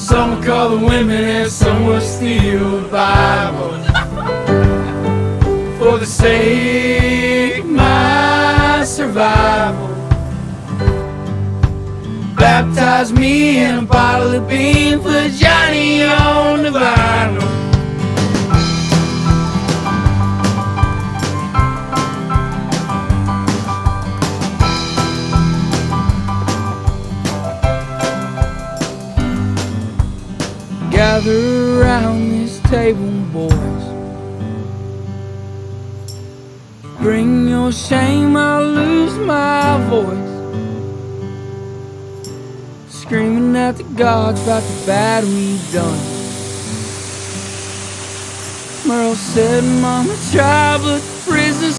Some will call the women and some will steal the Bible for the sake of my survival. Baptize me in a bottle of beans, put Johnny on the vinyl. Gather around this table, boys. Bring your shame, I'll lose my voice. Screaming at the gods about the bad we've done. Merle said, Mama, try, but the prison's